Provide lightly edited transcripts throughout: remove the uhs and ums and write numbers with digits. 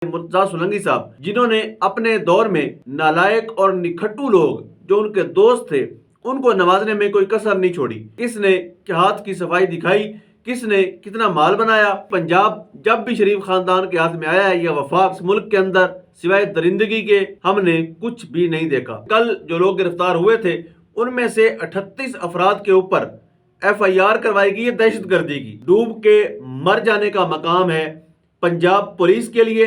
مرتضیٰ سولنگی صاحب، جنہوں نے اپنے دور میں نالائق اور نکھٹو لوگ جو ان کے دوست تھے ان کو نوازنے میں کوئی کسر نہیں چھوڑی۔ کس نے ہاتھ کی صفائی دکھائی، کس نے کتنا مال بنایا۔ پنجاب جب بھی شریف خاندان کے ہاتھ میں آیا ہے یا وفاق، اس ملک کے اندر سوائے درندگی کے ہم نے کچھ بھی نہیں دیکھا۔ کل جو لوگ گرفتار ہوئے تھے ان میں سے 38 افراد کے اوپر FIR کروائی گئی ہے دہشت گردی کی۔ ڈوب کے مر جانے کا مقام ہے پنجاب پولیس کے لیے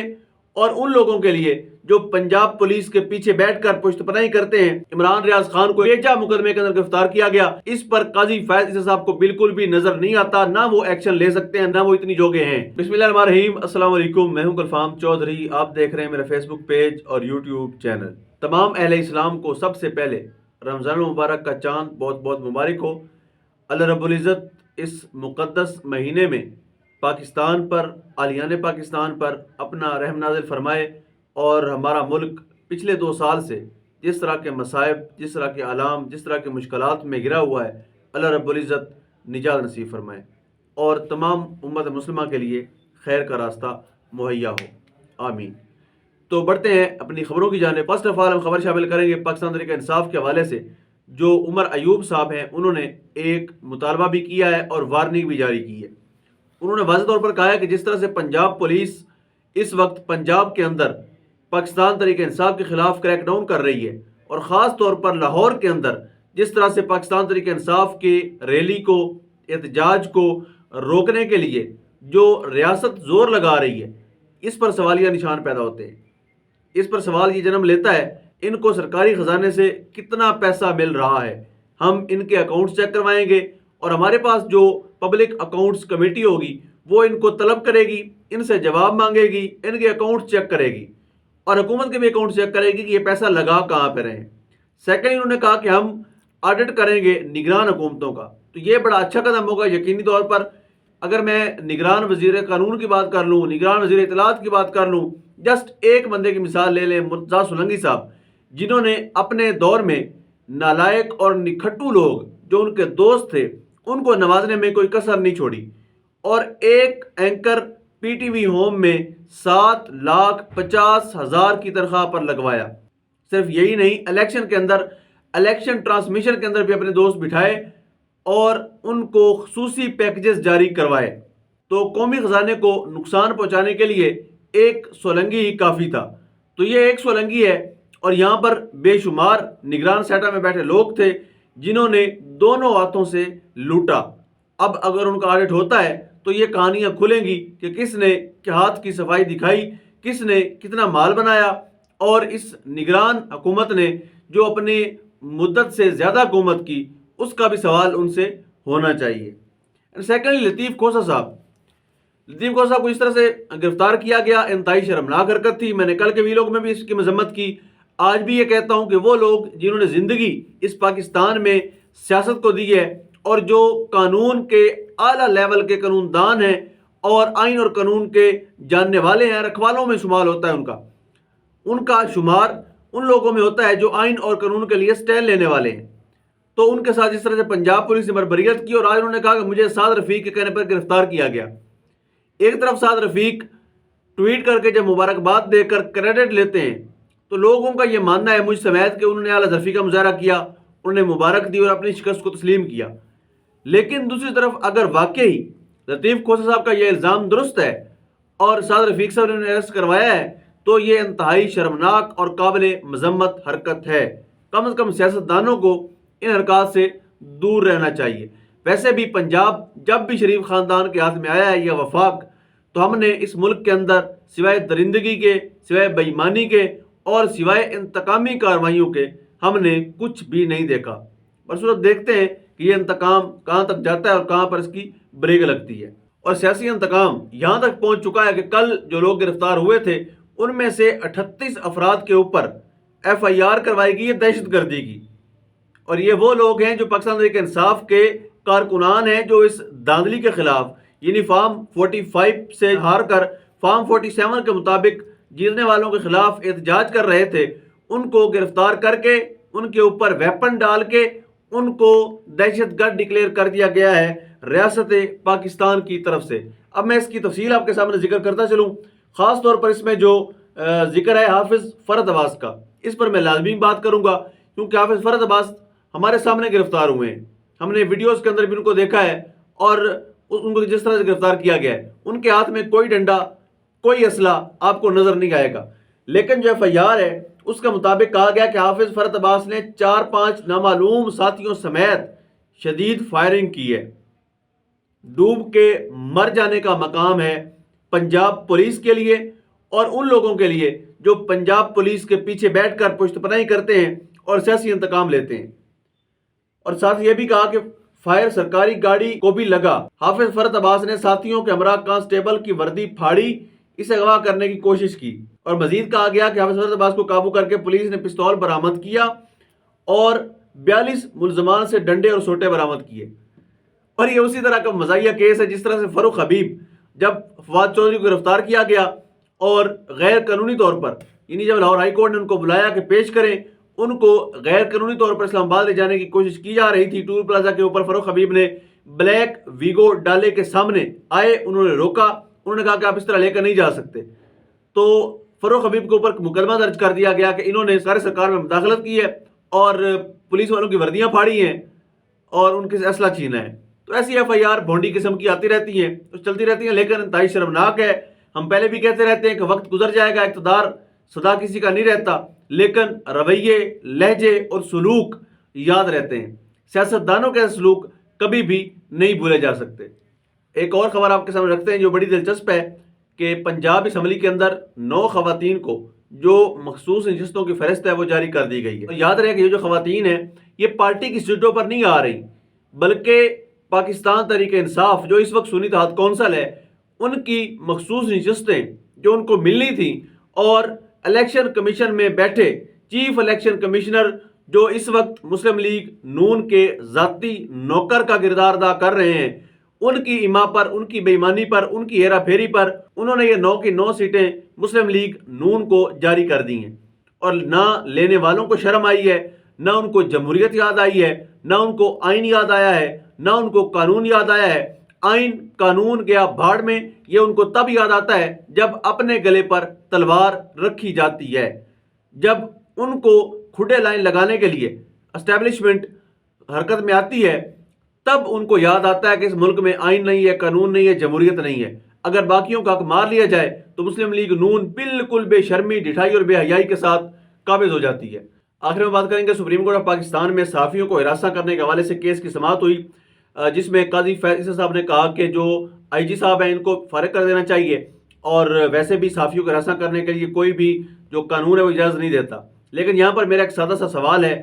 اور ان لوگوں کے لیے جو پنجاب پولیس کے پیچھے بیٹھ کر پشت پناہی کرتے ہیں۔ عمران ریاض خان کو ایجا مقدمے کے اندر گرفتار کیا گیا، اس پر قاضی فیض عیسی صاحب کو بالکل بھی نظر نہیں آتا، نہ وہ ایکشن لے سکتے ہیں، نہ وہ اتنی جوگے ہیں۔ بسم اللہ الرحمن الرحیم، السلام علیکم، میں ہوں گلفام چودھری، آپ دیکھ رہے ہیں میرا فیس بک پیج اور یوٹیوب چینل۔ تمام اہل اسلام کو سب سے پہلے رمضان المبارک کا چاند بہت بہت مبارک ہو۔ اللہ رب العزت اس مقدس مہینے میں پاکستان پر، اہلیان پاکستان پر اپنا رحم نازل فرمائے اور ہمارا ملک پچھلے 2 سال سے جس طرح کے مصائب، جس طرح کے آلام، جس طرح کے مشکلات میں گرا ہوا ہے، اللہ رب العزت نجات نصیب فرمائے اور تمام امت مسلمہ کے لیے خیر کا راستہ مہیا ہو، آمین۔ تو بڑھتے ہیں اپنی خبروں کی جانب۔ فرسٹ آف آل ہم خبر شامل کریں گے پاکستان تحریک انصاف کے حوالے سے۔ جو عمر ایوب صاحب ہیں انہوں نے ایک مطالبہ بھی کیا ہے اور وارننگ بھی جاری کی ہے۔ انہوں نے واضح طور پر کہا ہے کہ جس طرح سے پنجاب پولیس اس وقت پنجاب کے اندر پاکستان تحریک انصاف کے خلاف کریک ڈاؤن کر رہی ہے اور خاص طور پر لاہور کے اندر جس طرح سے پاکستان تحریک انصاف کی ریلی کو، احتجاج کو روکنے کے لیے جو ریاست زور لگا رہی ہے، اس پر سوالیہ نشان پیدا ہوتے ہیں۔ اس پر سوال یہ جنم لیتا ہے ان کو سرکاری خزانے سے کتنا پیسہ مل رہا ہے۔ ہم ان کے اکاؤنٹس چیک کروائیں گے اور ہمارے پاس جو پبلک اکاؤنٹس کمیٹی ہوگی وہ ان کو طلب کرے گی، ان سے جواب مانگے گی، ان کے اکاؤنٹس چیک کرے گی اور حکومت کے بھی اکاؤنٹ چیک کرے گی کہ یہ پیسہ لگا کہاں پہ رہے ہیں۔ سیکنڈ، انہوں نے کہا کہ ہم آڈٹ کریں گے نگران حکومتوں کا، تو یہ بڑا اچھا قدم ہوگا یقینی طور پر۔ اگر میں نگران وزیر قانون کی بات کر لوں، نگران وزیر اطلاعات کی بات کر لوں، جسٹ ایک بندے کی مثال لے لیں، مرتضیٰ سولنگی صاحب، جنہوں نے اپنے دور میں نالائق اور نکھٹو لوگ جو ان کے دوست تھے ان کو نوازنے میں کوئی کسر نہیں چھوڑی اور ایک اینکر PTV ہوم میں 7,50,000 کی تنخواہ پر لگوایا۔ صرف یہی نہیں، الیکشن کے اندر، الیکشن ٹرانسمیشن کے اندر بھی اپنے دوست بٹھائے اور ان کو خصوصی پیکجز جاری کروائے۔ تو قومی خزانے کو نقصان پہنچانے کے لیے ایک سولنگی ہی کافی تھا۔ تو یہ ایک سولنگی ہے اور یہاں پر بے شمار نگران سیٹا میں بیٹھے لوگ تھے جنہوں نے دونوں ہاتھوں سے لوٹا۔ اب اگر ان کا آڈٹ ہوتا ہے تو یہ کہانیاں کھلیں گی کہ کس نے ہاتھ کی صفائی دکھائی، کس نے کتنا مال بنایا اور اس نگران حکومت نے جو اپنی مدت سے زیادہ حکومت کی اس کا بھی سوال ان سے ہونا چاہیے۔ سیکنڈلی، لطیف کھوسہ صاحب کو اس طرح سے گرفتار کیا گیا، انتہائی شرمناک حرکت تھی۔ میں نے کل کے ویلوگ میں بھی اس کی مذمت کی، آج بھی یہ کہتا ہوں کہ وہ لوگ جنہوں نے زندگی اس پاکستان میں سیاست کو دی ہے اور جو قانون کے اعلیٰ لیول کے قانون دان ہیں اور آئین اور قانون کے جاننے والے ہیں، رکھوالوں میں شمار ہوتا ہے ان کا شمار ان لوگوں میں ہوتا ہے جو آئین اور قانون کے لیے سٹینڈ لینے والے ہیں۔ تو ان کے ساتھ جس طرح سے پنجاب پولیس نے بربریت کی اور آج انہوں نے کہا کہ مجھے سعد رفیق کے کہنے پر گرفتار کیا گیا۔ ایک طرف سعد رفیق ٹویٹ کر کے جب مبارکباد دے کر کریڈٹ لیتے ہیں تو لوگوں کا یہ ماننا ہے مجھ سمیت کہ انہوں نے اعلیٰ ظرفی کا مظاہرہ کیا، انہوں نے مبارک دی اور اپنی شکست کو تسلیم کیا۔ لیکن دوسری طرف اگر واقعی لطیف کھوسہ صاحب کا یہ الزام درست ہے اور سعد رفیق صاحب نے انہیں اریسٹ کروایا ہے تو یہ انتہائی شرمناک اور قابل مذمت حرکت ہے۔ کم از کم سیاستدانوں کو ان حرکات سے دور رہنا چاہیے۔ ویسے بھی پنجاب جب بھی شریف خاندان کے ہاتھ میں آیا ہے یا وفاق، تو ہم نے اس ملک کے اندر سوائے درندگی کے، سوائے بے ایمانی کے اور سوائے انتقامی کارروائیوں کے ہم نے کچھ بھی نہیں دیکھا۔ برصورت دیکھتے ہیں کہ یہ انتقام کہاں تک جاتا ہے اور کہاں پر اس کی بریک لگتی ہے۔ اور سیاسی انتقام یہاں تک پہنچ چکا ہے کہ کل جو لوگ گرفتار ہوئے تھے ان میں سے 38 افراد کے اوپر FIR کروائی گئی ہے دہشت گردی کی، اور یہ وہ لوگ ہیں جو پاکستان تحریک انصاف کے کارکنان ہیں جو اس دھاندلی کے خلاف، یعنی فارم 45 سے ہار کر فارم 47 کے مطابق جیتنے والوں کے خلاف احتجاج کر رہے تھے۔ ان کو گرفتار کر کے ان کے اوپر ویپن ڈال کے ان کو دہشت گرد ڈکلیئر کر دیا گیا ہے ریاست پاکستان کی طرف سے۔ اب میں اس کی تفصیل آپ کے سامنے ذکر کرتا چلوں۔ خاص طور پر اس میں جو ذکر ہے حافظ فرحت عباس کا، اس پر میں لازمی بات کروں گا، کیونکہ حافظ فرحت عباس ہمارے سامنے گرفتار ہوئے ہیں، ہم نے ویڈیوز کے اندر بھی ان کو دیکھا ہے، اور ان کو جس طرح سے گرفتار کیا گیا ہے ان کے ہاتھ میں کوئی ڈنڈا کوئی اسلحہ آپ کو نظر نہیں آئے گا، لیکن جو ایف آئی آر ہے اس کے مطابق کہا گیا کہ حافظ فرحت عباس نے 4-5 نامعلوم ساتھیوں سمیت شدید فائرنگ کی ہے۔ ڈوب کے مر جانے کا مقام ہے پنجاب پولیس کے لیے اور ان لوگوں کے لیے جو پنجاب پولیس کے پیچھے بیٹھ کر پشت پناہی کرتے ہیں اور سیاسی انتقام لیتے ہیں۔ اور ساتھ یہ بھی کہا کہ فائر سرکاری گاڑی کو بھی لگا۔ حافظ فرحت عباس نے ساتھیوں کے ہمراہ کانسٹیبل کی وردی پھاڑی، اسے اغوا کرنے کی کوشش کی، اور مزید کہا گیا کہ حافظ فرحت عباس کو قابو کر کے پولیس نے پستول برآمد کیا اور 42 ملزمان سے ڈنڈے اور سوٹے برآمد کیے۔ اور یہ اسی طرح کا مزاحیہ کیس ہے جس طرح سے فاروق حبیب جب فواد چودھری کو گرفتار کیا گیا اور غیر قانونی طور پر، یعنی جب لاہور ہائی کورٹ نے ان کو بلایا کہ پیش کریں، ان کو غیر قانونی طور پر اسلام آباد لے جانے کی کوشش کی جا رہی تھی ٹول پلازا کے اوپر، فاروق حبیب نے بلیک ویگو ڈالے کے سامنے آئے، انہوں نے روکا، انہوں نے کہا کہ آپ اس طرح لے کر نہیں جا سکتے، تو فاروق حبیب کے اوپر مقدمہ درج کر دیا گیا کہ انہوں نے سارے سرکار میں مداخلت کی ہے اور پولیس والوں کی وردیاں پھاڑی ہیں اور ان کے اسلحہ چھینا ہے۔ تو ایسی ایف آئی آر بھونڈی قسم کی آتی رہتی ہیں، چلتی رہتی ہیں، لیکن انتہائی شرمناک ہے۔ ہم پہلے بھی کہتے رہتے ہیں کہ وقت گزر جائے گا، اقتدار سدا کسی کا نہیں رہتا، لیکن رویے، لہجے اور سلوک یاد رہتے ہیں۔ سیاستدانوں کے سلوک کبھی بھی نہیں بھولے جا سکتے۔ ایک اور خبر آپ کے سامنے رکھتے ہیں جو بڑی دلچسپ ہے کہ پنجاب اسمبلی کے اندر 9 خواتین کو جو مخصوص نشستوں کی فہرست ہے وہ جاری کر دی گئی ہے۔ یاد رہے کہ یہ جو خواتین ہیں یہ پارٹی کی سیٹوں پر نہیں آ رہی، بلکہ پاکستان تحریک انصاف جو اس وقت سنی اتحاد کونسل ہے ان کی مخصوص نشستیں جو ان کو ملنی تھیں، اور الیکشن کمیشن میں بیٹھے چیف الیکشن کمشنر جو اس وقت مسلم لیگ نون کے ذاتی نوکر کا کردار ادا کر رہے ہیں، ان کی ایما پر، ان کی بے ایمانی پر، ان کی ہیرا پھیری پر انہوں نے یہ 9 کی 9 سیٹیں مسلم لیگ نون کو جاری کر دی ہیں، اور نہ لینے والوں کو شرم آئی ہے، نہ ان کو جمہوریت یاد آئی ہے، نہ ان کو آئین یاد آیا ہے، نہ ان کو قانون یاد آیا ہے۔ آئین قانون گیا بھاڑ میں، یہ ان کو تب یاد آتا ہے جب اپنے گلے پر تلوار رکھی جاتی ہے، جب ان کو کھڈے لائن لگانے کے لیے اسٹیبلشمنٹ حرکت میں آتی ہے، تب ان کو یاد آتا ہے کہ اس ملک میں آئین نہیں ہے، قانون نہیں ہے، جمہوریت نہیں ہے۔ اگر باقیوں کا حق مار لیا جائے تو مسلم لیگ نون بالکل بے شرمی، ڈٹھائی اور بے حیائی کے ساتھ قابض ہو جاتی ہے۔ آخر میں بات کریں گے سپریم کورٹ آف پاکستان میں صحافیوں کو ہراساں کرنے کے حوالے سے کیس کی سماعت ہوئی، جس میں قاضی فیض عیسی صاحب نے کہا کہ جو آئی جی صاحب ہیں ان کو فارغ کر دینا چاہیے، اور ویسے بھی صحافیوں کو ہراساں کرنے کے لیے کوئی بھی جو قانون ہے وہ اجازت نہیں دیتا۔ لیکن یہاں پر میرا ایک سادہ سا سوال ہے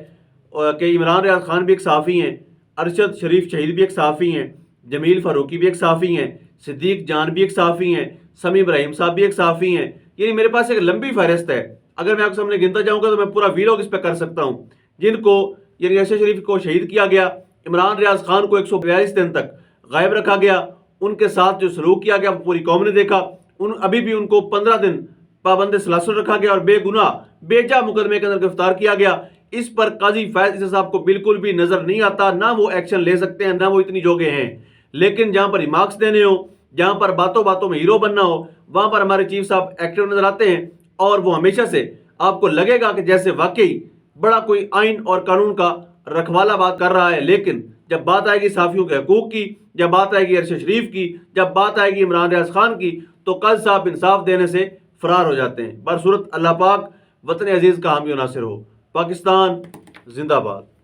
کہ عمران ریاض خان بھی ایک صحافی ہیں، ارشد شریف شہید بھی ایک صحافی ہیں، جمیل فاروقی بھی ایک صحافی ہیں، صدیق جان بھی ایک صحافی ہیں، سمی ابراہیم صاحب بھی ایک صحافی ہیں، یعنی میرے پاس ایک لمبی فہرست ہے۔ اگر میں آپ کے سامنے گنتا جاؤں گا تو میں پورا ویلاگ اس پہ کر سکتا ہوں، جن کو یعنی ارشد شریف کو شہید کیا گیا، عمران ریاض خان کو 142 دن تک غائب رکھا گیا، ان کے ساتھ جو سلوک کیا گیا وہ پوری قوم نے دیکھا، ابھی بھی ان کو 15 دن پابند سلاسل رکھا گیا اور بے گناہ بے جا مقدمے کے اندر گرفتار کیا گیا۔ اس پر قاضی فیض عیسی صاحب کو بالکل بھی نظر نہیں آتا، نہ وہ ایکشن لے سکتے ہیں، نہ وہ اتنی جوگے ہیں۔ لیکن جہاں پر ریمارکس دینے ہو، جہاں پر باتوں باتوں میں ہیرو بننا ہو، وہاں پر ہمارے چیف صاحب ایکٹیو نظر آتے ہیں، اور وہ ہمیشہ سے آپ کو لگے گا کہ جیسے واقعی بڑا کوئی آئین اور قانون کا رکھوالا بات کر رہا ہے، لیکن جب بات آئے گی صحافیوں کے حقوق کی، جب بات آئے گی ارشد شریف کی، جب بات آئے گی عمران ریاض خان کی، تو قاضی صاحب انصاف دینے سے فرار ہو جاتے ہیں۔ برصورت اللہ پاک وطن عزیز کا حامی و ناصر ہو۔ پاکستان زندہ باد۔